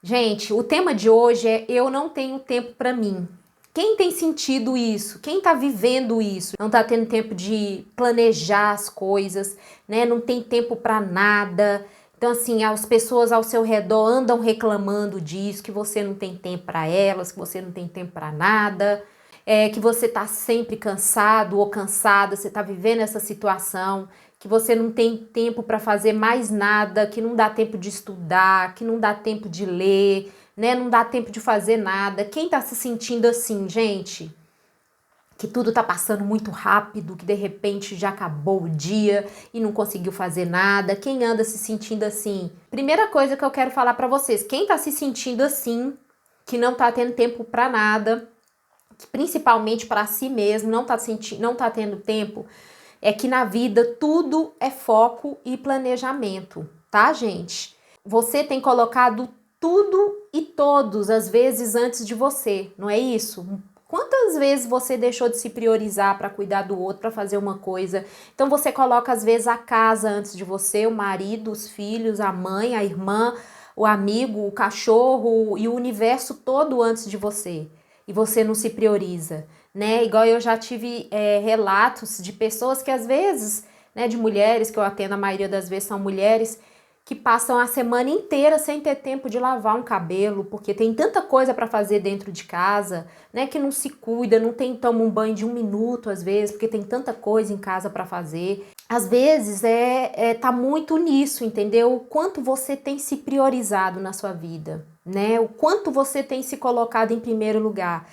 Gente, o tema de hoje é eu não tenho tempo para mim. Quem tem sentido isso? Quem tá vivendo isso? Não tá tendo tempo de planejar as coisas, né? Não tem tempo para nada. Então, assim, as pessoas ao seu redor andam reclamando disso, que você não tem tempo para elas, que você não tem tempo para nada, que você tá sempre cansado ou cansada, você tá vivendo essa situação, que você não tem tempo para fazer mais nada, que não dá tempo de estudar, que não dá tempo de ler, né? Não dá tempo de fazer nada. Quem tá se sentindo assim, gente? Que tudo tá passando muito rápido, que de repente já acabou o dia e não conseguiu fazer nada. Quem anda se sentindo assim? Primeira coisa que eu quero falar para vocês, quem tá se sentindo assim, que não tá tendo tempo para nada, que principalmente para si mesmo, não tá tendo tempo, é que na vida tudo é foco e planejamento, tá, gente? Você tem colocado tudo e todos às vezes antes de você, não é isso? Quantas vezes você deixou de se priorizar para cuidar do outro, para fazer uma coisa? Então você coloca às vezes a casa antes de você, o marido, os filhos, a mãe, a irmã, o amigo, o cachorro e o universo todo antes de você. E você não se prioriza, né? Igual eu já tive relatos de pessoas que às vezes, né, de mulheres, que eu atendo a maioria das vezes são mulheres, que passam a semana inteira sem ter tempo de lavar um cabelo, porque tem tanta coisa para fazer dentro de casa, né, que não se cuida, não toma um banho de 1 minuto às vezes, porque tem tanta coisa em casa para fazer. Às vezes tá muito nisso, entendeu? O quanto você tem se priorizado na sua vida, né? O quanto você tem se colocado em primeiro lugar.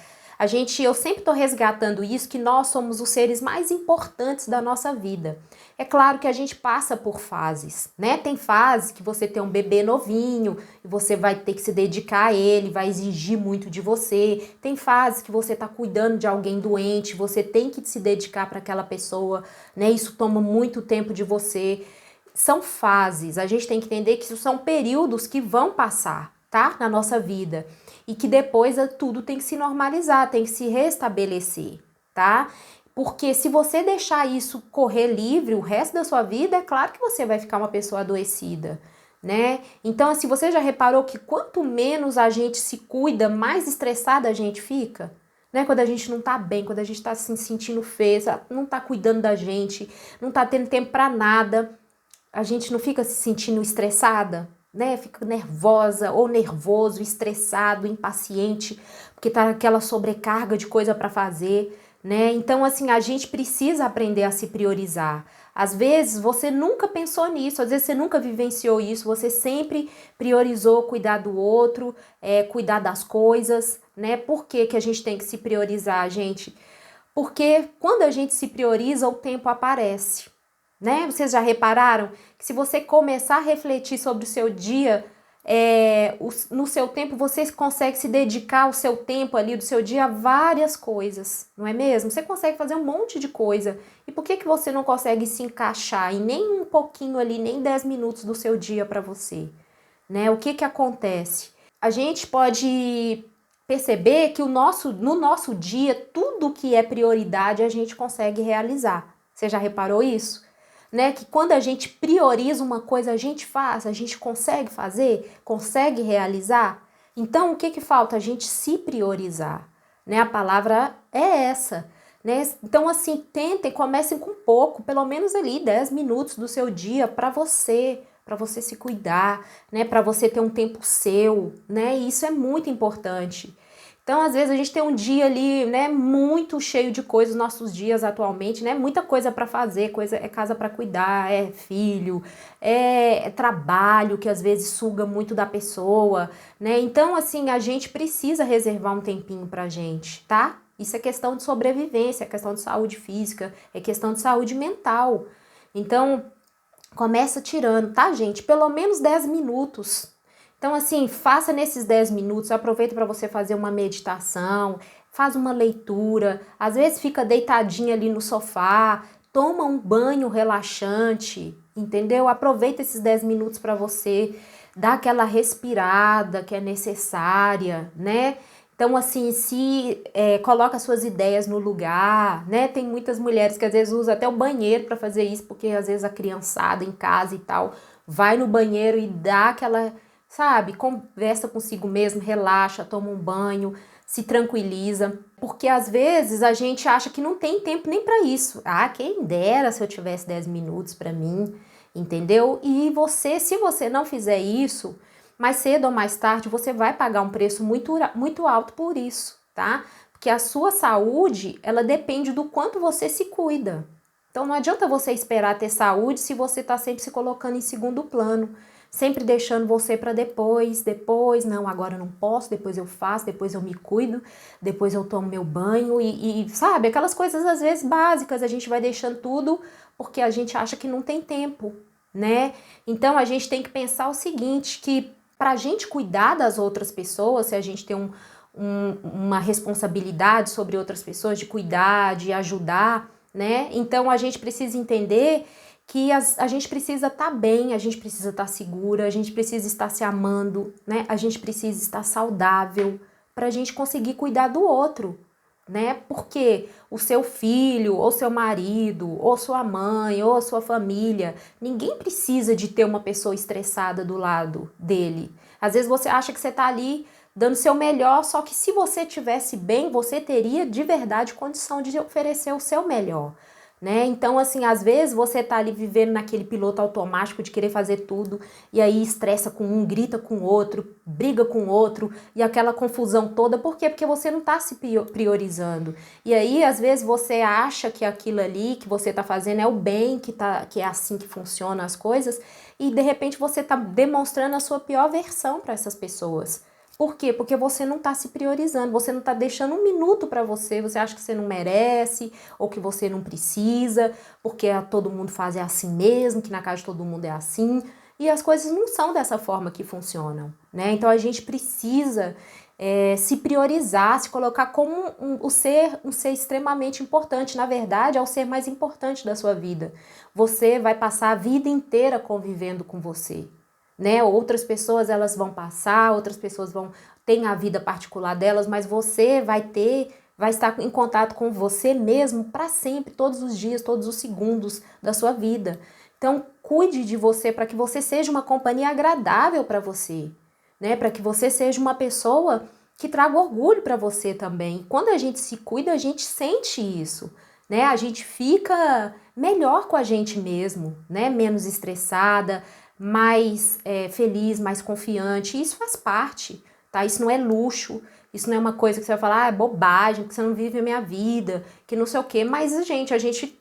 Eu sempre tô resgatando isso, que nós somos os seres mais importantes da nossa vida. É claro que a gente passa por fases, né? Tem fases que você tem um bebê novinho e você vai ter que se dedicar a ele, vai exigir muito de você. Tem fases que você tá cuidando de alguém doente, você tem que se dedicar para aquela pessoa, né? Isso toma muito tempo de você. São fases, a gente tem que entender que isso são períodos que vão passar, tá? Na nossa vida. E que depois tudo tem que se normalizar, tem que se restabelecer, tá? Porque se você deixar isso correr livre o resto da sua vida, é claro que você vai ficar uma pessoa adoecida, né? Então, se você já reparou que quanto menos a gente se cuida, mais estressada a gente fica, né? Quando a gente não tá bem, quando a gente tá se sentindo feia, não tá cuidando da gente, não tá tendo tempo pra nada, a gente não fica se sentindo estressada, né? Fica nervosa ou nervoso, estressado, impaciente, porque tá aquela sobrecarga de coisa para fazer, né? Então, assim, a gente precisa aprender a se priorizar. Às vezes você nunca pensou nisso, às vezes você nunca vivenciou isso, você sempre priorizou cuidar do outro, cuidar das coisas, né? Por que que a gente tem que se priorizar, gente? Porque quando a gente se prioriza, o tempo aparece, né? Vocês já repararam que se você começar a refletir sobre o seu dia, no seu tempo, você consegue se dedicar o seu tempo ali do seu dia a várias coisas, não é mesmo? Você consegue fazer um monte de coisa. E por que que você não consegue se encaixar em nem um pouquinho ali, nem 10 minutos do seu dia para você, né? O que que acontece? A gente pode perceber que no nosso dia, tudo que é prioridade a gente consegue realizar. Você já reparou isso? Né? Que quando a gente prioriza uma coisa, a gente faz, a gente consegue fazer, consegue realizar. Então, o que que falta? A gente se priorizar, né? A palavra é essa, né? Então, assim, tentem, comecem com pouco, pelo menos ali 10 minutos do seu dia para você se cuidar, né? Para você ter um tempo seu, né? E isso é muito importante. Então, às vezes, a gente tem um dia ali, né, muito cheio de coisas, nossos dias atualmente, né, muita coisa para fazer, é casa para cuidar, é filho, é trabalho que às vezes suga muito da pessoa, né? Então, assim, a gente precisa reservar um tempinho pra gente, tá? Isso é questão de sobrevivência, é questão de saúde física, é questão de saúde mental. Então, começa tirando, tá, gente? Pelo menos 10 minutos. Então, assim, faça nesses 10 minutos, aproveita para você fazer uma meditação, faz uma leitura, às vezes fica deitadinha ali no sofá, toma um banho relaxante, entendeu? Aproveita esses 10 minutos para você dar aquela respirada que é necessária, né? Então, assim, coloca suas ideias no lugar, né? Tem muitas mulheres que às vezes usam até o banheiro para fazer isso, porque às vezes a criançada em casa e tal vai no banheiro e dá aquela sabe? Conversa consigo mesmo, relaxa, toma um banho, se tranquiliza, porque às vezes a gente acha que não tem tempo nem para isso. Ah, quem dera se eu tivesse 10 minutos para mim, entendeu? E você, se você não fizer isso, mais cedo ou mais tarde você vai pagar um preço muito alto por isso, tá? Porque a sua saúde, ela depende do quanto você se cuida. Então não adianta você esperar ter saúde se você está sempre se colocando em segundo plano, sempre deixando você para depois, não, agora eu não posso, depois eu faço, depois eu me cuido, depois eu tomo meu banho e sabe, aquelas coisas às vezes básicas, a gente vai deixando tudo porque a gente acha que não tem tempo, né? Então a gente tem que pensar o seguinte, que para a gente cuidar das outras pessoas, se a gente tem uma responsabilidade sobre outras pessoas, de cuidar, de ajudar, né? Então a gente precisa entender que a gente precisa estar bem, a gente precisa estar segura, a gente precisa estar se amando, né? A gente precisa estar saudável para a gente conseguir cuidar do outro, né? Porque o seu filho, ou seu marido, ou sua mãe, ou sua família, ninguém precisa de ter uma pessoa estressada do lado dele. Às vezes você acha que você está ali dando seu melhor, só que se você estivesse bem, você teria de verdade condição de oferecer o seu melhor, né? Então, assim, às vezes você tá ali vivendo naquele piloto automático de querer fazer tudo, e aí estressa com um, grita com o outro, briga com o outro, e aquela confusão toda, por quê? Porque você não tá se priorizando. E aí, às vezes, você acha que aquilo ali que você tá fazendo é o bem, que é assim que funcionam as coisas, e de repente você tá demonstrando a sua pior versão para essas pessoas. Por quê? Porque você não está se priorizando, você não está deixando um minuto para você acha que você não merece, ou que você não precisa, porque todo mundo faz assim mesmo, que na casa de todo mundo é assim, e as coisas não são dessa forma que funcionam, né? Então a gente precisa se priorizar, se colocar como um ser extremamente importante, na verdade é o ser mais importante da sua vida. Você vai passar a vida inteira convivendo com você, né? Outras pessoas elas vão passar, outras pessoas vão ter a vida particular delas, mas você vai estar em contato com você mesmo para sempre, todos os dias, todos os segundos da sua vida. Então, cuide de você para que você seja uma companhia agradável para você, né? Para que você seja uma pessoa que traga orgulho para você também. E quando a gente se cuida, a gente sente isso, né? A gente fica melhor com a gente mesmo, né? Menos estressada, mais feliz, mais confiante. Isso faz parte, tá? Isso não é luxo, isso não é uma coisa que você vai falar, ah, é bobagem, que você não vive a minha vida, que não sei o quê. Mas, gente,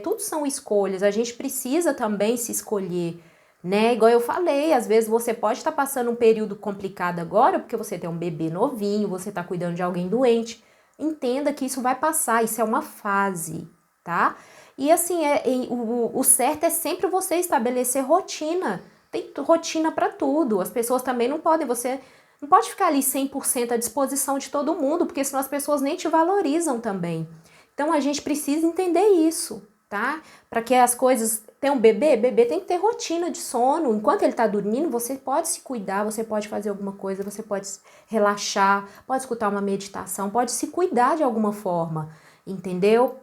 tudo são escolhas, a gente precisa também se escolher, né? Igual eu falei, às vezes você pode estar passando um período complicado agora, porque você tem um bebê novinho, você está cuidando de alguém doente. Entenda que isso vai passar, isso é uma fase, tá? E assim, o certo é sempre você estabelecer rotina. Tem rotina para tudo. As pessoas também não podem, você não pode ficar ali 100% à disposição de todo mundo, porque senão as pessoas nem te valorizam também. Então a gente precisa entender isso, tá? Para que as coisas... Tem um bebê tem que ter rotina de sono. Enquanto ele tá dormindo, você pode se cuidar, você pode fazer alguma coisa, você pode relaxar, pode escutar uma meditação, pode se cuidar de alguma forma, entendeu?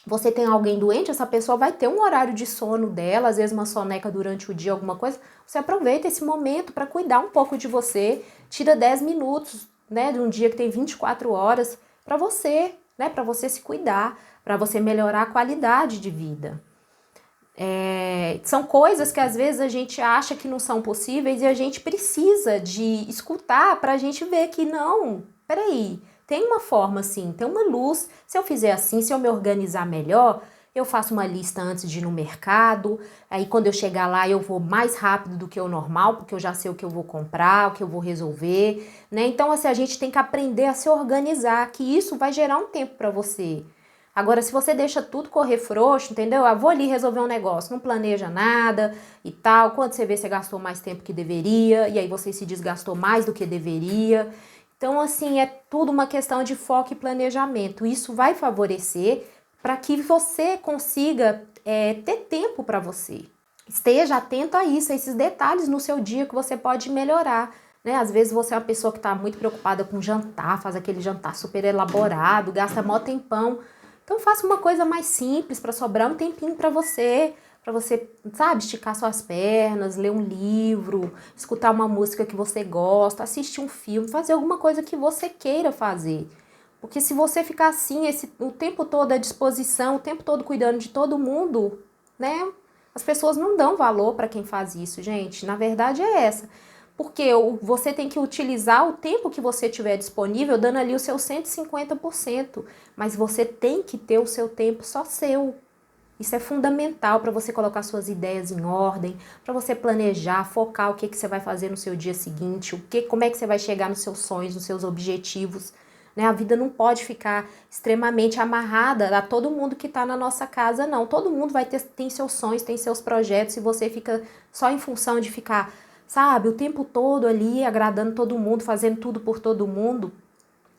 Você tem alguém doente, essa pessoa vai ter um horário de sono dela, às vezes uma soneca durante o dia, alguma coisa. Você aproveita esse momento para cuidar um pouco de você, tira 10 minutos, né, de um dia que tem 24 horas para você, né, para você se cuidar, para você melhorar a qualidade de vida. São coisas que às vezes a gente acha que não são possíveis e a gente precisa de escutar para a gente ver que não, peraí, tem uma forma assim, tem uma luz. Se eu fizer assim, se eu me organizar melhor, eu faço uma lista antes de ir no mercado, aí quando eu chegar lá eu vou mais rápido do que o normal, porque eu já sei o que eu vou comprar, o que eu vou resolver, né? Então assim, a gente tem que aprender a se organizar, que isso vai gerar um tempo para você. Agora, se você deixa tudo correr frouxo, entendeu? Ah, vou ali resolver um negócio, não planeja nada e tal. Quando você vê, você gastou mais tempo que deveria, e aí você se desgastou mais do que deveria. Então, assim, é tudo uma questão de foco e planejamento. Isso vai favorecer para que você consiga ter tempo para você. Esteja atento a isso, a esses detalhes no seu dia que você pode melhorar, né? Às vezes você é uma pessoa que está muito preocupada com jantar, faz aquele jantar super elaborado, gasta mó tempão. Então faça uma coisa mais simples para sobrar um tempinho para para você, sabe, esticar suas pernas, ler um livro, escutar uma música que você gosta, assistir um filme, fazer alguma coisa que você queira fazer. Porque se você ficar assim, o tempo todo à disposição, o tempo todo cuidando de todo mundo, né? As pessoas não dão valor para quem faz isso, gente. Na verdade é essa. Porque você tem que utilizar o tempo que você tiver disponível, dando ali o seu 150%. Mas você tem que ter o seu tempo só seu. Isso é fundamental para você colocar suas ideias em ordem, para você planejar, focar o que você vai fazer no seu dia seguinte, como é que você vai chegar nos seus sonhos, nos seus objetivos. Né? A vida não pode ficar extremamente amarrada a todo mundo que está na nossa casa, não. Todo mundo tem seus sonhos, tem seus projetos, e você fica só em função de ficar, sabe, o tempo todo ali agradando todo mundo, fazendo tudo por todo mundo.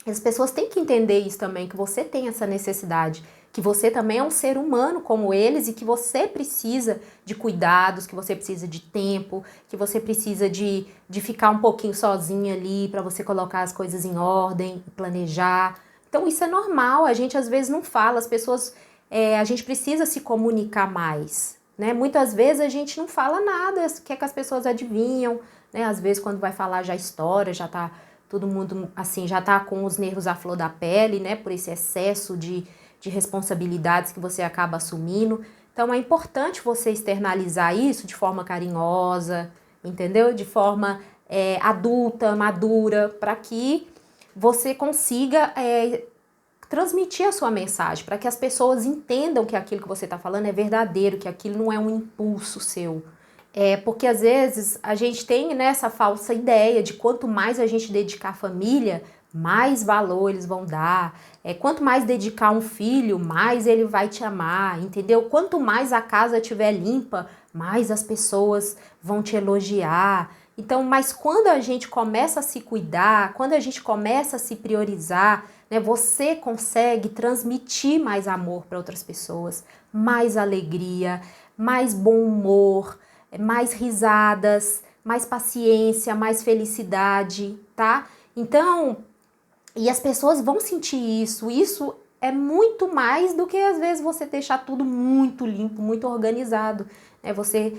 As pessoas têm que entender isso também, que você tem essa necessidade, que você também é um ser humano como eles e que você precisa de cuidados, que você precisa de tempo, que você precisa de ficar um pouquinho sozinha ali para você colocar as coisas em ordem, planejar. Então isso é normal, a gente às vezes não fala, as pessoas, a gente precisa se comunicar mais, né? Muitas vezes a gente não fala nada, quer que as pessoas adivinham, né? Às vezes quando vai falar já história, já tá todo mundo, assim, já tá com os nervos à flor da pele, né? Por esse excesso de responsabilidades que você acaba assumindo. Então, é importante você externalizar isso de forma carinhosa, entendeu? De forma adulta, madura, para que você consiga transmitir a sua mensagem, para que as pessoas entendam que aquilo que você está falando é verdadeiro, que aquilo não é um impulso seu. Porque às vezes a gente tem, né, essa falsa ideia de quanto mais a gente dedicar à família, mais valor eles vão dar. Quanto mais dedicar um filho, mais ele vai te amar, entendeu? Quanto mais a casa estiver limpa, mais as pessoas vão te elogiar. Então, mas quando a gente começa a se cuidar, quando a gente começa a se priorizar, né, você consegue transmitir mais amor para outras pessoas, mais alegria, mais bom humor, mais risadas, mais paciência, mais felicidade, tá? Então, e as pessoas vão sentir isso. Isso é muito mais do que às vezes você deixar tudo muito limpo, muito organizado, né? Você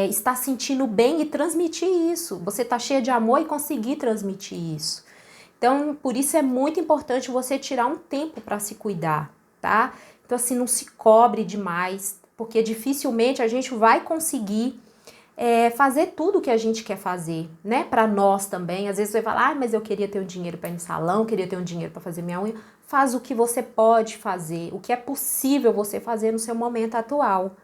está sentindo bem e transmitir isso. Você está cheia de amor e conseguir transmitir isso. Então, por isso é muito importante você tirar um tempo para se cuidar, tá? Então, assim, não se cobre demais, porque dificilmente a gente vai conseguir fazer tudo o que a gente quer fazer, né? Para nós também. Às vezes você fala, mas eu queria ter um dinheiro para ir no salão, queria ter um dinheiro para fazer minha unha. Faz o que você pode fazer, o que é possível você fazer no seu momento atual,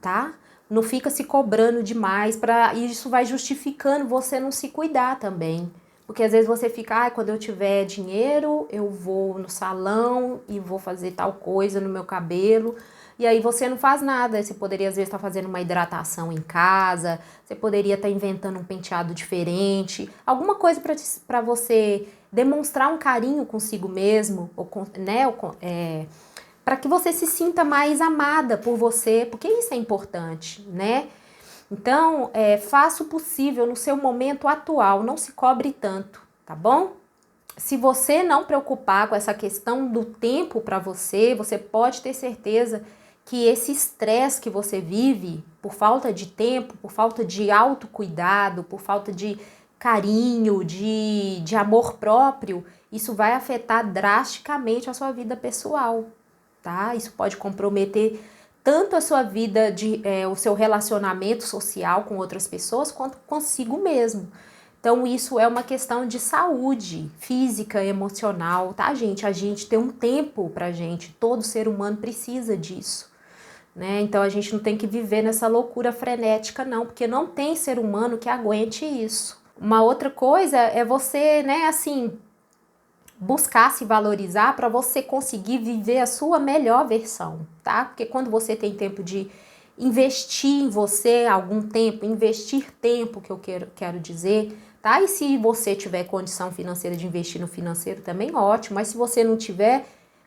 tá? Não fica se cobrando demais, e isso vai justificando você não se cuidar também. Porque às vezes você fica, quando eu tiver dinheiro, eu vou no salão e vou fazer tal coisa no meu cabelo. E aí você não faz nada, você poderia às vezes estar fazendo uma hidratação em casa, você poderia estar inventando um penteado diferente, alguma coisa para você demonstrar um carinho consigo mesmo, né, para que você se sinta mais amada por você, porque isso é importante, né? Então, faça o possível no seu momento atual, não se cobre tanto, tá bom? Se você não preocupar com essa questão do tempo para você, você pode ter certeza que esse estresse que você vive por falta de tempo, por falta de autocuidado, por falta de carinho, de amor próprio, isso vai afetar drasticamente a sua vida pessoal, tá? Isso pode comprometer tanto a sua vida, o seu relacionamento social com outras pessoas, quanto consigo mesmo. Então, isso é uma questão de saúde física, emocional, tá, gente? A gente tem um tempo pra gente, todo ser humano precisa disso, né? Então, a gente não tem que viver nessa loucura frenética, não, porque não tem ser humano que aguente isso. Uma outra coisa é você, né, assim, buscar se valorizar para você conseguir viver a sua melhor versão, tá? Porque quando você tem tempo de investir em você, algum tempo, investir tempo, que eu quero dizer, tá? E se você tiver condição financeira de investir no financeiro também, ótimo, mas se você não tiver,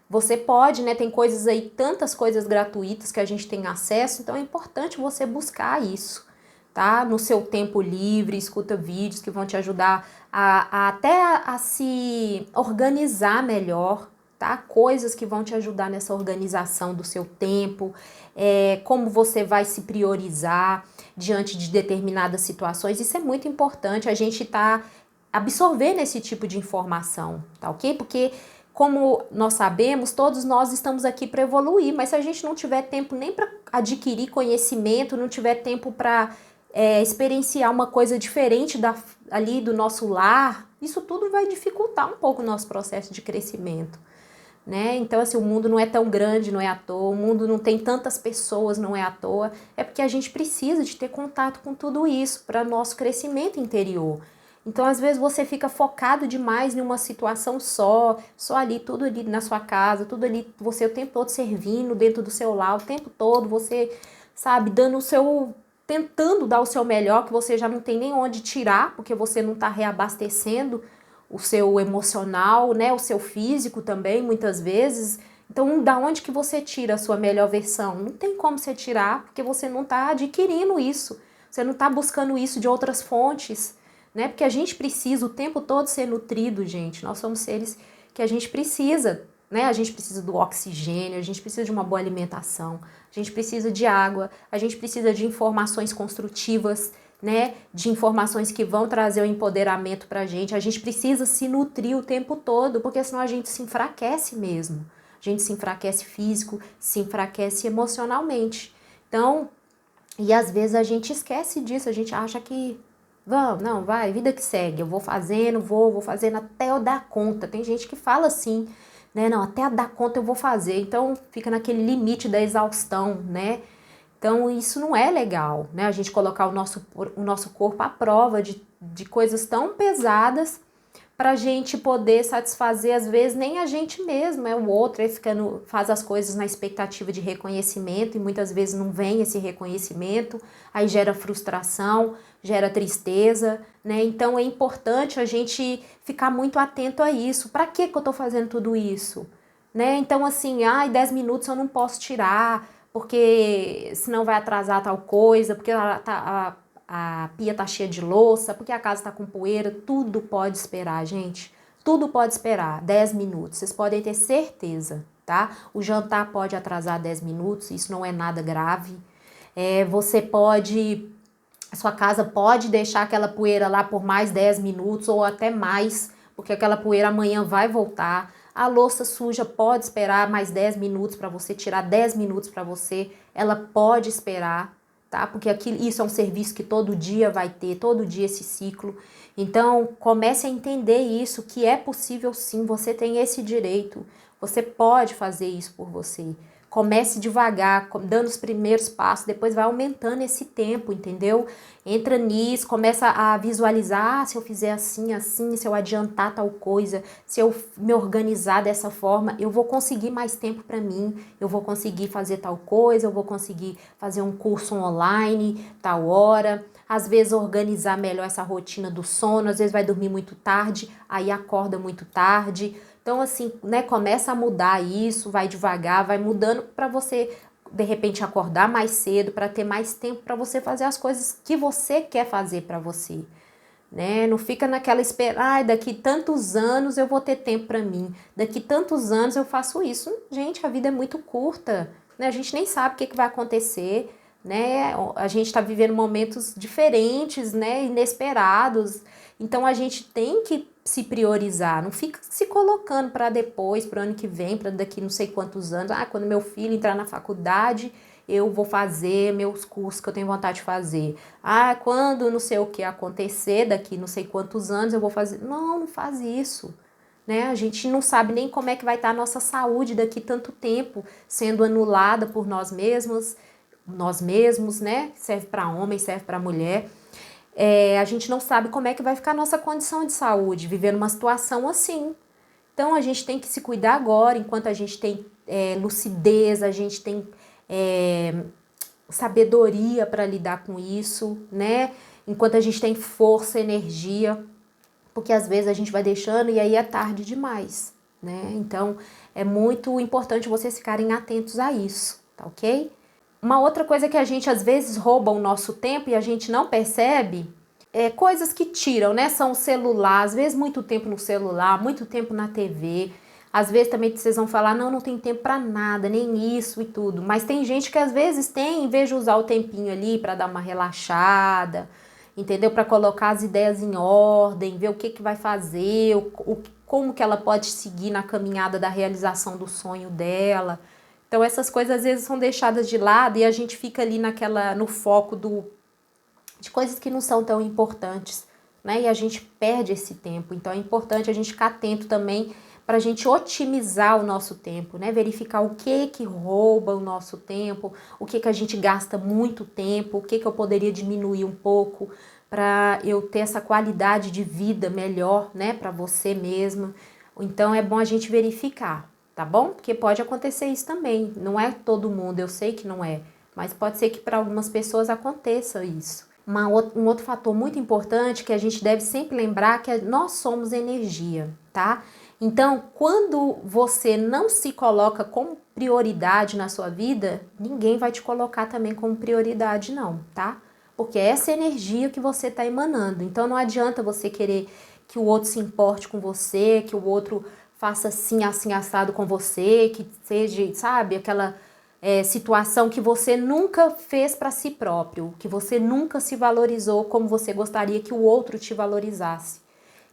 você pode, né? Tem coisas aí, tantas coisas gratuitas que a gente tem acesso, então é importante você buscar isso, tá? No seu tempo livre, escuta vídeos que vão te ajudar até a se organizar melhor, tá? Coisas que vão te ajudar nessa organização do seu tempo, como você vai se priorizar diante de determinadas situações. Isso é muito importante, a gente tá absorvendo esse tipo de informação, tá ok? Porque, como nós sabemos, todos nós estamos aqui para evoluir, mas se a gente não tiver tempo nem para adquirir conhecimento, não tiver tempo para experienciar uma coisa diferente ali do nosso lar, isso tudo vai dificultar um pouco o nosso processo de crescimento, né? Então, assim, o mundo não é tão grande, não é à toa, o mundo não tem tantas pessoas, não é à toa, é porque a gente precisa de ter contato com tudo isso para nosso crescimento interior. Então, às vezes, você fica focado demais em uma situação só ali, tudo ali na sua casa, tudo ali, você o tempo todo servindo dentro do seu lar, o tempo todo você, sabe, tentando dar o seu melhor, que você já não tem nem onde tirar, porque você não está reabastecendo o seu emocional, né, o seu físico também, muitas vezes. Então, da onde que você tira a sua melhor versão? Não tem como você tirar, porque você não está adquirindo isso, você não está buscando isso de outras fontes, né? Porque a gente precisa o tempo todo ser nutrido, gente. Nós somos seres que a gente precisa, né? A gente precisa do oxigênio, a gente precisa de uma boa alimentação, a gente precisa de água, a gente precisa de informações construtivas, né? De informações que vão trazer o empoderamento pra gente. A gente precisa se nutrir o tempo todo, porque senão a gente se enfraquece mesmo. A gente se enfraquece físico, se enfraquece emocionalmente. Então, e às vezes a gente esquece disso, a gente acha que vamos, não, vai, vida que segue, eu vou fazendo, vou fazendo até eu dar conta. Tem gente que fala assim, né, não, até eu dar conta eu vou fazer. Então fica naquele limite da exaustão, né? Então isso não é legal, né? A gente colocar o nosso corpo à prova de coisas tão pesadas para a gente poder satisfazer, às vezes, nem a gente mesmo, é o outro, aí faz as coisas na expectativa de reconhecimento e muitas vezes não vem esse reconhecimento, aí gera frustração, gera tristeza, né? Então é importante a gente ficar muito atento a isso. Para que eu tô fazendo tudo isso? Né? Então, assim, 10 minutos eu não posso tirar, porque senão vai atrasar tal coisa, porque a pia tá cheia de louça, porque a casa tá com poeira, tudo pode esperar, gente. Tudo pode esperar, 10 minutos, vocês podem ter certeza, tá? O jantar pode atrasar 10 minutos, isso não é nada grave. A sua casa pode deixar aquela poeira lá por mais 10 minutos ou até mais, porque aquela poeira amanhã vai voltar. A louça suja pode esperar mais 10 minutos para você, tirar 10 minutos para você, ela pode esperar, tá? Porque isso é um serviço que todo dia vai ter, todo dia esse ciclo. Então, comece a entender isso, que é possível sim, você tem esse direito, você pode fazer isso por você. Comece devagar, dando os primeiros passos, depois vai aumentando esse tempo, entendeu? Entra nisso, começa a visualizar, se eu fizer assim, assim, se eu adiantar tal coisa, se eu me organizar dessa forma, eu vou conseguir mais tempo para mim, eu vou conseguir fazer tal coisa, eu vou conseguir fazer um curso online, tal hora. Às vezes organizar melhor essa rotina do sono, às vezes vai dormir muito tarde, aí acorda muito tarde. Então, assim, né, começa a mudar isso, vai devagar, vai mudando para você, de repente, acordar mais cedo, para ter mais tempo para você fazer as coisas que você quer fazer para você, né? Não fica naquela espera, daqui tantos anos eu vou ter tempo para mim, daqui tantos anos eu faço isso. Gente, a vida é muito curta, né? A gente nem sabe o que vai acontecer, né? A gente está vivendo momentos diferentes, né? Inesperados. Então, a gente tem que se priorizar, não fica se colocando para depois, para o ano que vem, para daqui não sei quantos anos. Quando meu filho entrar na faculdade, eu vou fazer meus cursos que eu tenho vontade de fazer. Quando não sei o que acontecer, daqui não sei quantos anos eu vou fazer. Não, não faz isso. Né? A gente não sabe nem como é que vai estar a nossa saúde daqui tanto tempo, sendo anulada por nós mesmos, né? Serve para homem, serve para mulher. A gente não sabe como é que vai ficar a nossa condição de saúde, viver numa situação assim. Então, a gente tem que se cuidar agora, enquanto a gente tem lucidez, a gente tem sabedoria para lidar com isso, né? Enquanto a gente tem força, energia, porque às vezes a gente vai deixando e aí é tarde demais, né? Então, é muito importante vocês ficarem atentos a isso, tá ok? Uma outra coisa que a gente às vezes rouba o nosso tempo e a gente não percebe coisas que tiram, né? São o celular, às vezes muito tempo no celular, muito tempo na TV. Às vezes também vocês vão falar, não tem tempo pra nada, nem isso e tudo. Mas tem gente que às vezes tem, em vez de usar o tempinho ali pra dar uma relaxada, entendeu? Para colocar as ideias em ordem, ver o que vai fazer, como que ela pode seguir na caminhada da realização do sonho dela. Então essas coisas às vezes são deixadas de lado e a gente fica ali no foco de coisas que não são tão importantes, né? E a gente perde esse tempo. Então é importante a gente ficar atento também para a gente otimizar o nosso tempo, né? Verificar o que rouba o nosso tempo, o que a gente gasta muito tempo, o que eu poderia diminuir um pouco para eu ter essa qualidade de vida melhor, né? Para você mesmo. Então é bom a gente verificar, tá bom? Porque pode acontecer isso também. Não é todo mundo, eu sei que não é, mas pode ser que para algumas pessoas aconteça isso. Um outro fator muito importante que a gente deve sempre lembrar que nós somos energia, tá? Então, quando você não se coloca como prioridade na sua vida, ninguém vai te colocar também como prioridade não, tá? Porque é essa energia que você está emanando. Então, não adianta você querer que o outro se importe com você, que o outro faça assim, assim, assado com você, que seja, sabe, aquela situação que você nunca fez para si próprio, que você nunca se valorizou como você gostaria que o outro te valorizasse.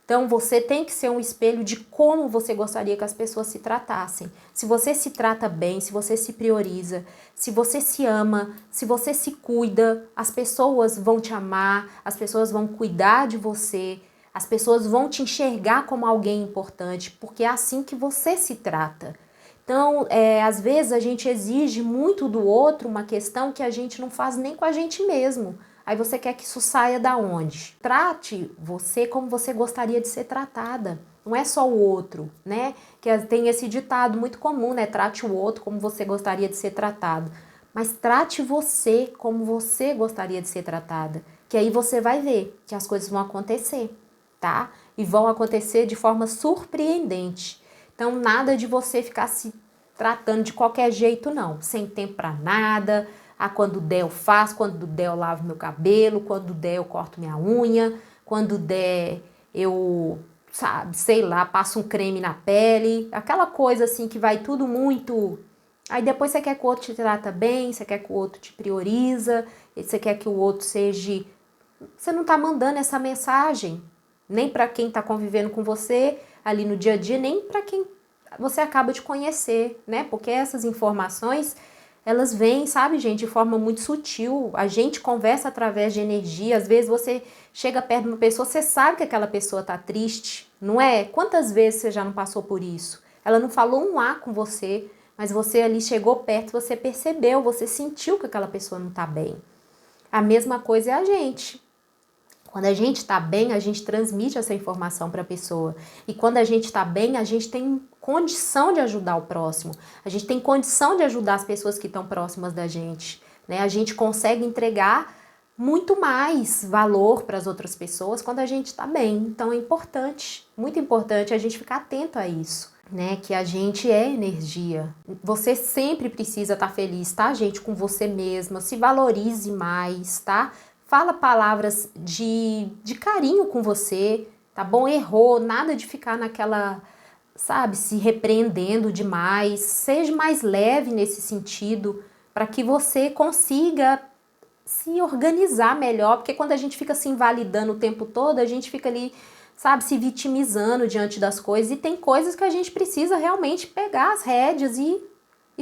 Então, você tem que ser um espelho de como você gostaria que as pessoas se tratassem. Se você se trata bem, se você se prioriza, se você se ama, se você se cuida, as pessoas vão te amar, as pessoas vão cuidar de você, as pessoas vão te enxergar como alguém importante, porque é assim que você se trata. Então, às vezes a gente exige muito do outro uma questão que a gente não faz nem com a gente mesmo. Aí você quer que isso saia da onde? Trate você como você gostaria de ser tratada. Não é só o outro, né? Que tem esse ditado muito comum, né? Trate o outro como você gostaria de ser tratado. Mas trate você como você gostaria de ser tratada. Que aí você vai ver que as coisas vão acontecer, tá? E vão acontecer de forma surpreendente. Então, nada de você ficar se tratando de qualquer jeito, não. Sem tempo pra nada. Quando der eu faço, quando der eu lavo meu cabelo, quando der eu corto minha unha, quando der eu, sabe, sei lá, passo um creme na pele. Aquela coisa assim que vai tudo muito... Aí depois você quer que o outro te trata bem, você quer que o outro te prioriza, você quer que o outro seja... Você não tá mandando essa mensagem, nem para quem tá convivendo com você ali no dia a dia, nem para quem você acaba de conhecer, né? Porque essas informações, elas vêm, sabe, gente, de forma muito sutil. A gente conversa através de energia. Às vezes você chega perto de uma pessoa, você sabe que aquela pessoa tá triste, não é? Quantas vezes você já não passou por isso? Ela não falou um A com você, mas você ali chegou perto, você percebeu, você sentiu que aquela pessoa não tá bem. A mesma coisa é a gente. Quando a gente está bem, a gente transmite essa informação para a pessoa. E quando a gente está bem, a gente tem condição de ajudar o próximo. A gente tem condição de ajudar as pessoas que estão próximas da gente, né? A gente consegue entregar muito mais valor para as outras pessoas quando a gente está bem. Então é importante, muito importante a gente ficar atento a isso, né? Que a gente é energia. Você sempre precisa estar feliz, tá, gente? Com você mesma. Se valorize mais, tá? Fala palavras de carinho com você, tá bom? Errou, nada de ficar naquela, sabe, se repreendendo demais. Seja mais leve nesse sentido, para que você consiga se organizar melhor, porque quando a gente fica se invalidando o tempo todo, a gente fica ali, sabe, se vitimizando diante das coisas, e tem coisas que a gente precisa realmente pegar as rédeas e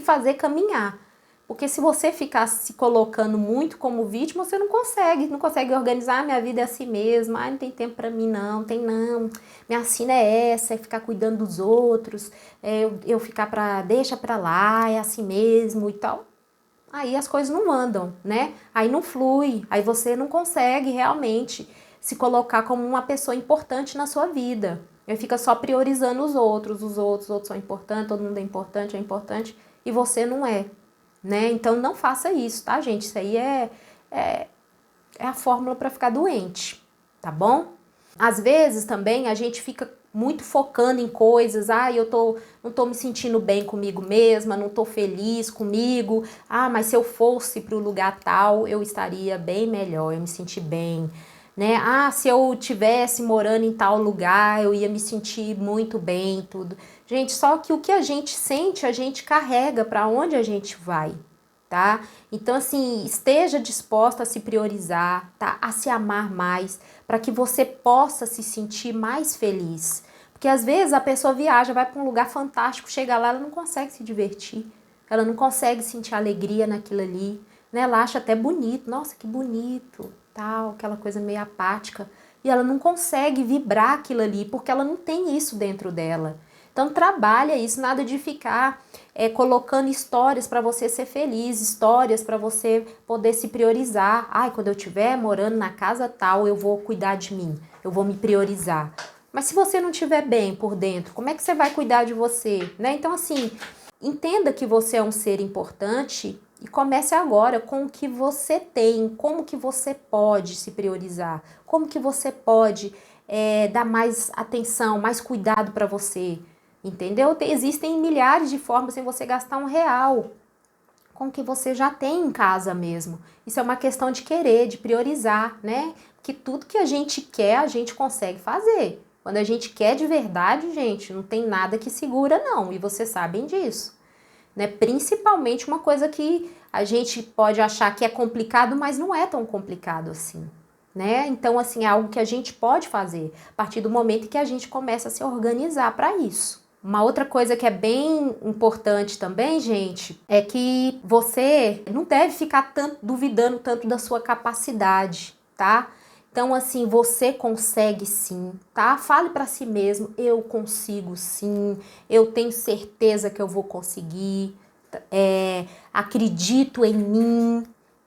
fazer caminhar. Porque se você ficar se colocando muito como vítima, você não consegue organizar. Minha vida é assim mesmo, não tem tempo pra mim não, minha sina é essa, é ficar cuidando dos outros, eu ficar deixa pra lá, é assim mesmo e tal. Aí as coisas não andam, né? Aí não flui, aí você não consegue realmente se colocar como uma pessoa importante na sua vida. Aí fica só priorizando os outros são importantes, todo mundo é importante, e você não é. Né? Então não faça isso, tá, gente? Isso aí é a fórmula para ficar doente, tá bom? Às vezes também a gente fica muito focando em coisas, não tô me sentindo bem comigo mesma, não tô feliz comigo, mas se eu fosse para o lugar tal, eu estaria bem melhor, eu me senti bem, né? Ah, se eu tivesse morando em tal lugar, eu ia me sentir muito bem, tudo. Gente, só que o que a gente sente, a gente carrega para onde a gente vai, tá? Então, assim, esteja disposta a se priorizar, tá? A se amar mais, para que você possa se sentir mais feliz. Porque às vezes a pessoa viaja, vai para um lugar fantástico, chega lá, ela não consegue se divertir, ela não consegue sentir alegria naquilo ali, né? Ela acha até bonito, nossa, que bonito, tal, aquela coisa meio apática, e ela não consegue vibrar aquilo ali, porque ela não tem isso dentro dela. Então trabalha isso, nada de ficar colocando histórias para você ser feliz, histórias para você poder se priorizar. Ai, quando eu estiver morando na casa tal, eu vou cuidar de mim, eu vou me priorizar. Mas se você não estiver bem por dentro, como é que você vai cuidar de você, né? Então assim, entenda que você é um ser importante e comece agora com o que você tem, como que você pode se priorizar, como que você pode dar mais atenção, mais cuidado para você, entendeu? Existem milhares de formas sem você gastar R$ 1 com o que você já tem em casa mesmo. Isso é uma questão de querer, de priorizar, né? Que tudo que a gente quer, a gente consegue fazer. Quando a gente quer de verdade, gente, não tem nada que segura não, e vocês sabem disso, né? Principalmente uma coisa que a gente pode achar que é complicado, mas não é tão complicado assim, né? Então, assim, é algo que a gente pode fazer a partir do momento que a gente começa a se organizar para isso. Uma outra coisa que é bem importante também, gente, é que você não deve ficar duvidando tanto da sua capacidade, tá? Então, assim, você consegue sim, tá? Fale para si mesmo, eu consigo sim, eu tenho certeza que eu vou conseguir, acredito em mim.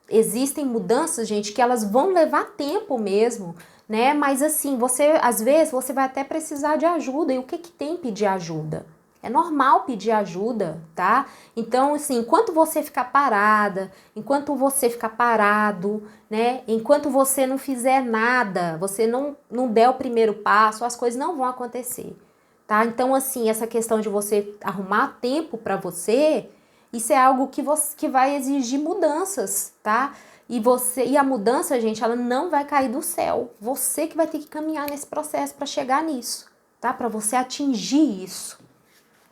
Existem mudanças, gente, que elas vão levar tempo mesmo, né? Mas assim, às vezes você vai até precisar de ajuda. E o que tem pedir ajuda? É normal pedir ajuda, tá? Então, assim, enquanto você ficar parada, enquanto você ficar parado, né? Enquanto você não fizer nada, você não der o primeiro passo, as coisas não vão acontecer, tá? Então, assim, essa questão de você arrumar tempo para você, isso é algo que vai exigir mudanças, tá? E a mudança, gente, ela não vai cair do céu. Você que vai ter que caminhar nesse processo para chegar nisso, tá? Para você atingir isso,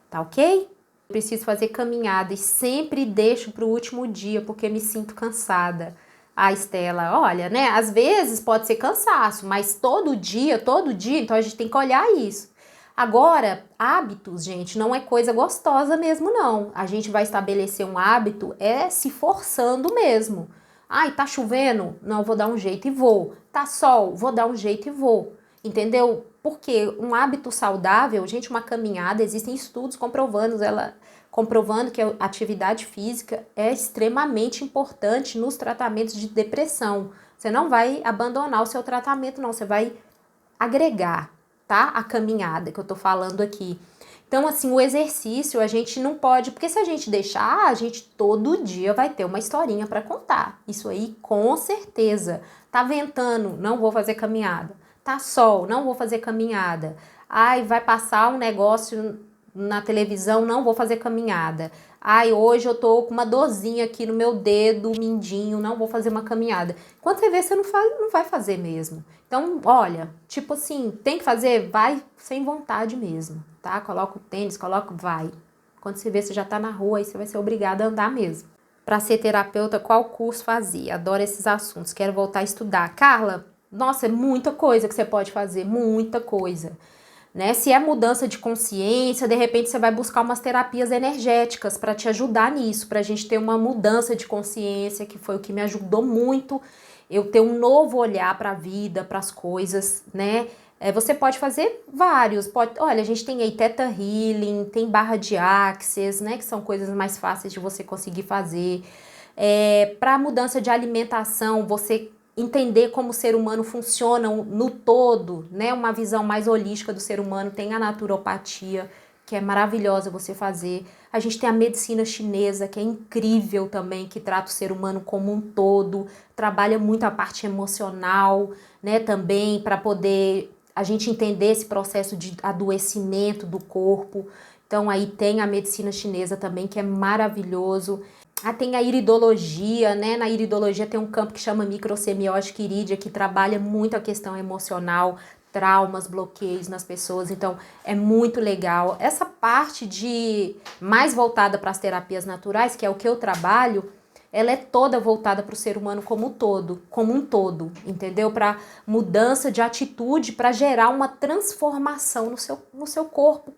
tá ok? Preciso fazer caminhada e sempre deixo para o último dia porque me sinto cansada. Ah, Estela, olha, né? Às vezes pode ser cansaço, mas todo dia, então a gente tem que olhar isso. Agora, hábitos, gente, não é coisa gostosa mesmo, não. A gente vai estabelecer um hábito se forçando mesmo. Ai, tá chovendo? Não, vou dar um jeito e vou. Tá sol? Vou dar um jeito e vou. Entendeu? Porque um hábito saudável, gente, uma caminhada, existem estudos comprovando que a atividade física é extremamente importante nos tratamentos de depressão. Você não vai abandonar o seu tratamento, não. Você vai agregar, tá? A caminhada que eu tô falando aqui. Então, assim, o exercício a gente não pode, porque se a gente deixar, a gente todo dia vai ter uma historinha para contar. Isso aí, com certeza. Tá ventando, não vou fazer caminhada. Tá sol, não vou fazer caminhada. Ai, vai passar um negócio na televisão, não vou fazer caminhada. Ai, hoje eu tô com uma dorzinha aqui no meu dedo mindinho, não vou fazer uma caminhada. Quando você vê, você não vai fazer mesmo. Então, olha, tipo assim, tem que fazer? Vai sem vontade mesmo, tá? Coloca o tênis, vai. Quando você vê, você já tá na rua, aí você vai ser obrigada a andar mesmo. Para ser terapeuta, qual curso fazia? Adoro esses assuntos, quero voltar a estudar. Carla, nossa, é muita coisa que você pode fazer, muita coisa. Né? Se é mudança de consciência, de repente você vai buscar umas terapias energéticas para te ajudar nisso, para a gente ter uma mudança de consciência, que foi o que me ajudou muito, eu ter um novo olhar para a vida, para as coisas, né? Você pode fazer vários, olha, a gente tem aí Theta Healing, tem barra de Access, né? Que são coisas mais fáceis de você conseguir fazer. Para mudança de alimentação, você entender como o ser humano funciona no todo, né? Uma visão mais holística do ser humano, tem a naturopatia, que é maravilhosa você fazer. A gente tem a medicina chinesa, que é incrível também, que trata o ser humano como um todo, trabalha muito a parte emocional, né? Também para poder a gente entender esse processo de adoecimento do corpo. Então aí tem a medicina chinesa também, que é maravilhoso. Tem a iridologia, né? Na iridologia tem um campo que chama microsemiótica irídea, que trabalha muito a questão emocional, traumas, bloqueios nas pessoas, então é muito legal. Essa parte de mais voltada para as terapias naturais, que é o que eu trabalho, ela é toda voltada para o ser humano como um todo, entendeu? Para mudança de atitude, para gerar uma transformação no seu corpo,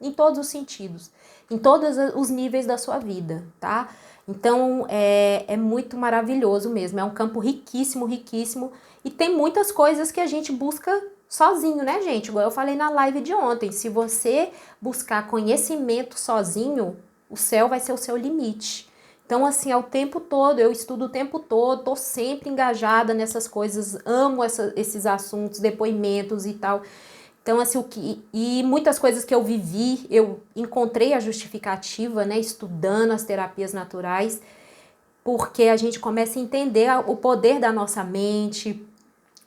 em todos os sentidos, em todos os níveis da sua vida, tá? Então, é muito maravilhoso mesmo, é um campo riquíssimo, riquíssimo, e tem muitas coisas que a gente busca sozinho, né, gente? Igual eu falei na live de ontem, se você buscar conhecimento sozinho, o céu vai ser o seu limite. Então, assim, é o tempo todo, eu estudo o tempo todo, tô sempre engajada nessas coisas, amo esses assuntos, depoimentos e tal. Então, assim, e muitas coisas que eu vivi, eu encontrei a justificativa, né, estudando as terapias naturais, porque a gente começa a entender o poder da nossa mente,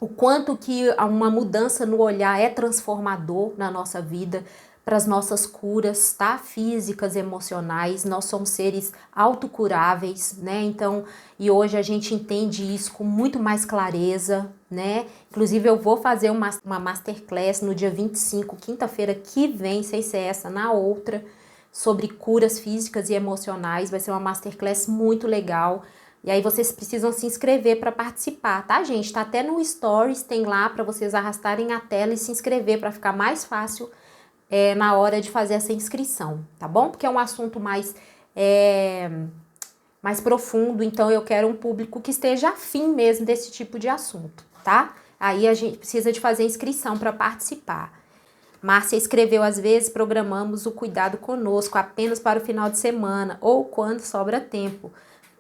o quanto que uma mudança no olhar é transformador na nossa vida, para as nossas curas, tá? Físicas, emocionais, nós somos seres autocuráveis, né? Então, e hoje a gente entende isso com muito mais clareza, né? Inclusive eu vou fazer uma masterclass no dia 25, quinta-feira que vem, sem ser essa, na outra, sobre curas físicas e emocionais, vai ser uma masterclass muito legal. E aí vocês precisam se inscrever para participar, tá, gente? Tá até no Stories, tem lá para vocês arrastarem a tela e se inscrever para ficar mais fácil na hora de fazer essa inscrição, tá bom? Porque é um assunto mais profundo, então eu quero um público que esteja afim mesmo desse tipo de assunto, tá? Aí a gente precisa de fazer inscrição para participar. Márcia escreveu, às vezes programamos o cuidado conosco apenas para o final de semana ou quando sobra tempo,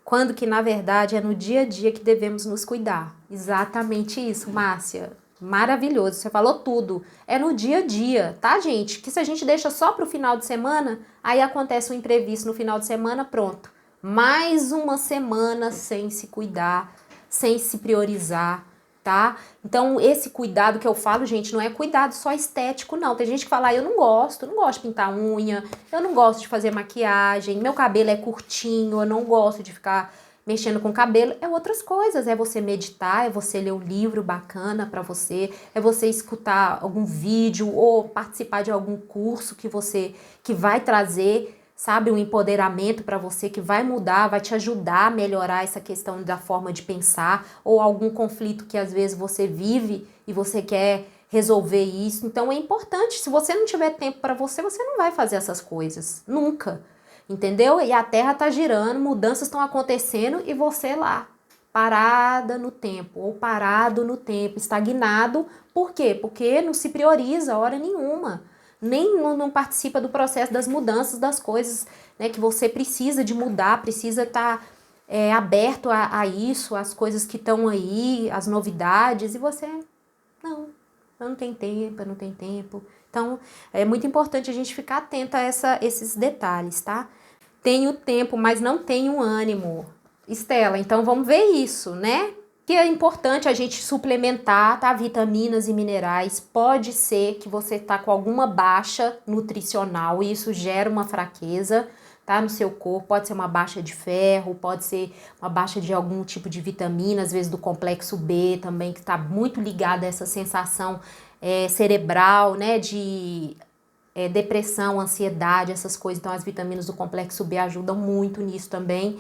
quando que na verdade é no dia a dia que devemos nos cuidar. Exatamente isso, Márcia. Maravilhoso, você falou tudo. É no dia a dia, tá, gente? Que se a gente deixa só pro final de semana, aí acontece um imprevisto no final de semana, pronto. Mais uma semana sem se cuidar, sem se priorizar, tá? Então, esse cuidado que eu falo, gente, não é cuidado só estético, não. Tem gente que fala, eu não gosto de pintar unha, eu não gosto de fazer maquiagem, meu cabelo é curtinho, eu não gosto de ficar mexendo com o cabelo. É outras coisas, é você meditar, é você ler um livro bacana pra você, é você escutar algum vídeo ou participar de algum curso que vai trazer, sabe, um empoderamento para você, que vai mudar, vai te ajudar a melhorar essa questão da forma de pensar, ou algum conflito que às vezes você vive e você quer resolver isso. Então é importante, se você não tiver tempo para você, você não vai fazer essas coisas, nunca, entendeu? E a Terra tá girando, mudanças estão acontecendo e você lá, parada no tempo, ou parado no tempo, estagnado. Por quê? Porque não se prioriza hora nenhuma, nem não participa do processo das mudanças das coisas, né, que você precisa de mudar, precisa estar aberto a isso, as coisas que estão aí, as novidades, e você, não, eu não tenho tempo, eu não tenho tempo. Então, é muito importante a gente ficar atento a esses detalhes, tá? Tenho tempo, mas não tenho ânimo. Estela, então vamos ver isso, né? Que é importante a gente suplementar, tá? Vitaminas e minerais. Pode ser que você tá com alguma baixa nutricional e isso gera uma fraqueza, tá? No seu corpo. Pode ser uma baixa de ferro, pode ser uma baixa de algum tipo de vitamina, às vezes do complexo B também, que está muito ligada a essa sensação cerebral, né? De depressão, ansiedade, essas coisas. Então as vitaminas do complexo B ajudam muito nisso também.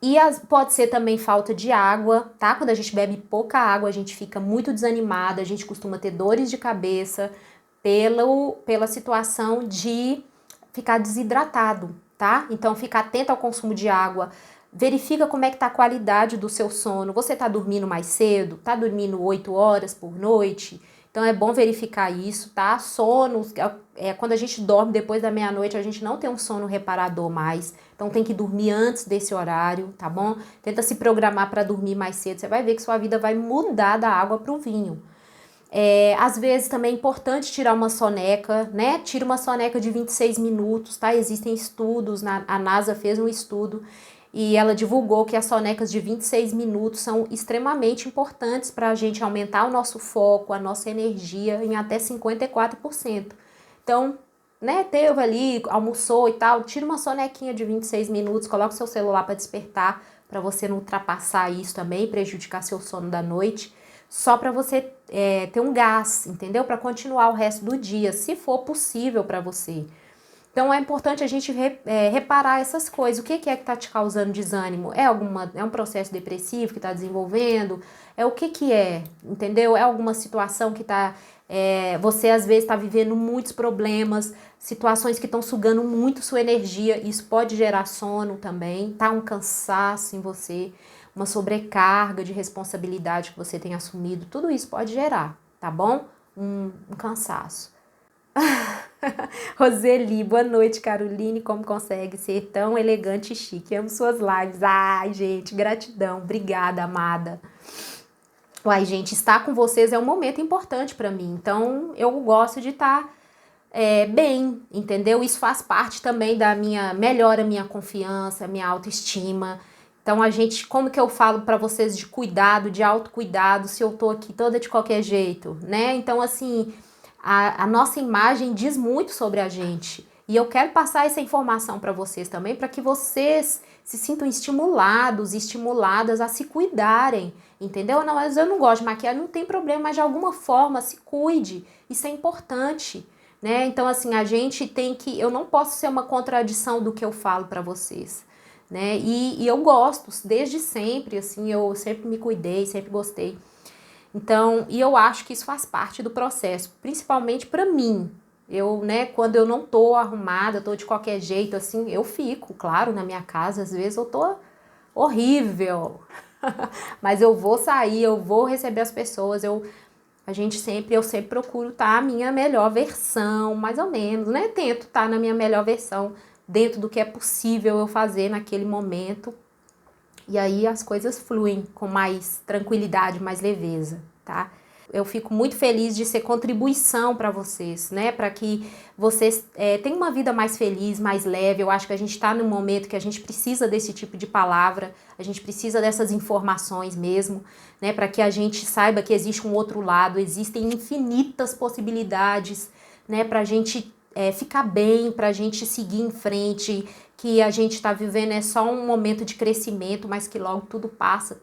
E pode ser também falta de água, tá? Quando a gente bebe pouca água, a gente fica muito desanimada, a gente costuma ter dores de cabeça pela situação de ficar desidratado, tá? Então fica atento ao consumo de água, verifica como é que tá a qualidade do seu sono. Você tá dormindo mais cedo? Tá dormindo 8 horas por noite? Então é bom verificar isso, tá? Sono, quando a gente dorme depois da meia-noite, a gente não tem um sono reparador mais. Então tem que dormir antes desse horário, tá bom? Tenta se programar para dormir mais cedo, você vai ver que sua vida vai mudar da água para o vinho. Às vezes também é importante tirar uma soneca, né? Tira uma soneca de 26 minutos, tá? Existem estudos, a NASA fez um estudo e ela divulgou que as sonecas de 26 minutos são extremamente importantes para a gente aumentar o nosso foco, a nossa energia em até 54%. Então, né, teve ali, almoçou e tal, tira uma sonequinha de 26 minutos, coloca o seu celular para despertar, para você não ultrapassar isso também, prejudicar seu sono da noite, só para você ter um gás, entendeu? Para continuar o resto do dia, se for possível para você. Então é importante a gente reparar essas coisas. O que é que está te causando desânimo? É um processo depressivo que está desenvolvendo? É o que é? Entendeu? É alguma situação que você às vezes está vivendo muitos problemas, situações que estão sugando muito sua energia. Isso pode gerar sono também, tá? Um cansaço em você, uma sobrecarga de responsabilidade que você tem assumido. Tudo isso pode gerar, tá bom? Um cansaço. Roseli, boa noite, Caroline, como consegue ser tão elegante e chique? Amo suas lives. Ai, gente, gratidão, obrigada, amada. Uai, gente, estar com vocês é um momento importante pra mim, então eu gosto de estar bem, entendeu? Isso faz parte também melhora a minha confiança, a minha autoestima. Então como que eu falo pra vocês de cuidado, de autocuidado, se eu tô aqui toda de qualquer jeito, né? Então, assim, a nossa imagem diz muito sobre a gente. E eu quero passar essa informação para vocês também, para que vocês se sintam estimulados, estimuladas a se cuidarem, entendeu? Não, mas eu não gosto de maquiagem, não tem problema, mas de alguma forma se cuide. Isso é importante, né? Então, assim, eu não posso ser uma contradição do que eu falo para vocês, né? E eu gosto, desde sempre, assim, eu sempre me cuidei, sempre gostei. Então, e eu acho que isso faz parte do processo, principalmente para mim. Quando eu não tô arrumada, tô de qualquer jeito, assim, eu fico, claro, na minha casa, às vezes eu tô horrível. Mas eu vou sair, eu vou receber as pessoas, eu sempre procuro estar a minha melhor versão, mais ou menos, né? Tento estar na minha melhor versão, dentro do que é possível eu fazer naquele momento. E aí as coisas fluem com mais tranquilidade, mais leveza, tá? Eu fico muito feliz de ser contribuição para vocês, né? Para que vocês tenham uma vida mais feliz, mais leve. Eu acho que a gente está num momento que a gente precisa desse tipo de palavra, a gente precisa dessas informações mesmo, né? Para que a gente saiba que existe um outro lado, existem infinitas possibilidades, né? Para a gente ficar bem, para a gente seguir em frente, que a gente está vivendo é só um momento de crescimento, mas que logo tudo passa,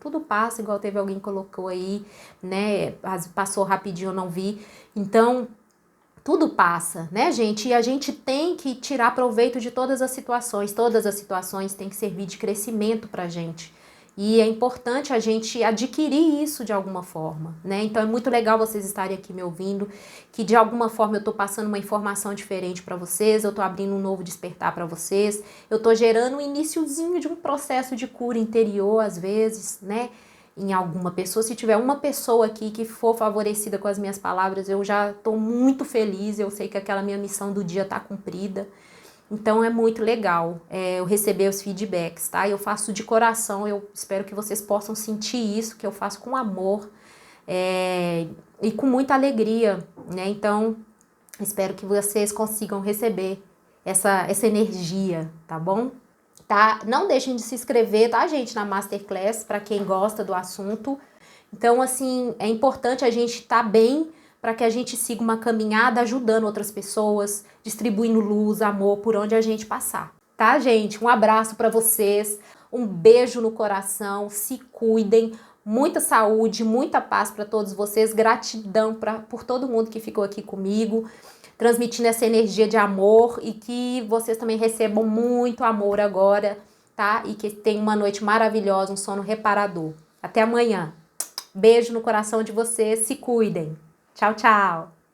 igual teve alguém que colocou aí, né, passou rapidinho, eu não vi, então tudo passa, né, gente, e a gente tem que tirar proveito de todas as situações têm que servir de crescimento pra gente. E é importante a gente adquirir isso de alguma forma, né? Então é muito legal vocês estarem aqui me ouvindo, que de alguma forma eu tô passando uma informação diferente para vocês, eu tô abrindo um novo despertar para vocês, eu tô gerando um iniciozinho de um processo de cura interior, às vezes, né? Em alguma pessoa, se tiver uma pessoa aqui que for favorecida com as minhas palavras, eu já tô muito feliz, eu sei que aquela minha missão do dia tá cumprida. Então é muito legal eu receber os feedbacks, tá? Eu faço de coração, eu espero que vocês possam sentir isso, que eu faço com amor e com muita alegria, né? Então, espero que vocês consigam receber essa energia, tá bom? Tá? Não deixem de se inscrever, tá, gente, na Masterclass, para quem gosta do assunto. Então, assim, é importante a gente estar bem para que a gente siga uma caminhada ajudando outras pessoas, distribuindo luz, amor por onde a gente passar. Tá, gente? Um abraço para vocês, um beijo no coração, se cuidem, muita saúde, muita paz para todos vocês, gratidão por todo mundo que ficou aqui comigo, transmitindo essa energia de amor e que vocês também recebam muito amor agora, tá? E que tenham uma noite maravilhosa, um sono reparador. Até amanhã. Beijo no coração de vocês, se cuidem. Tchau, tchau!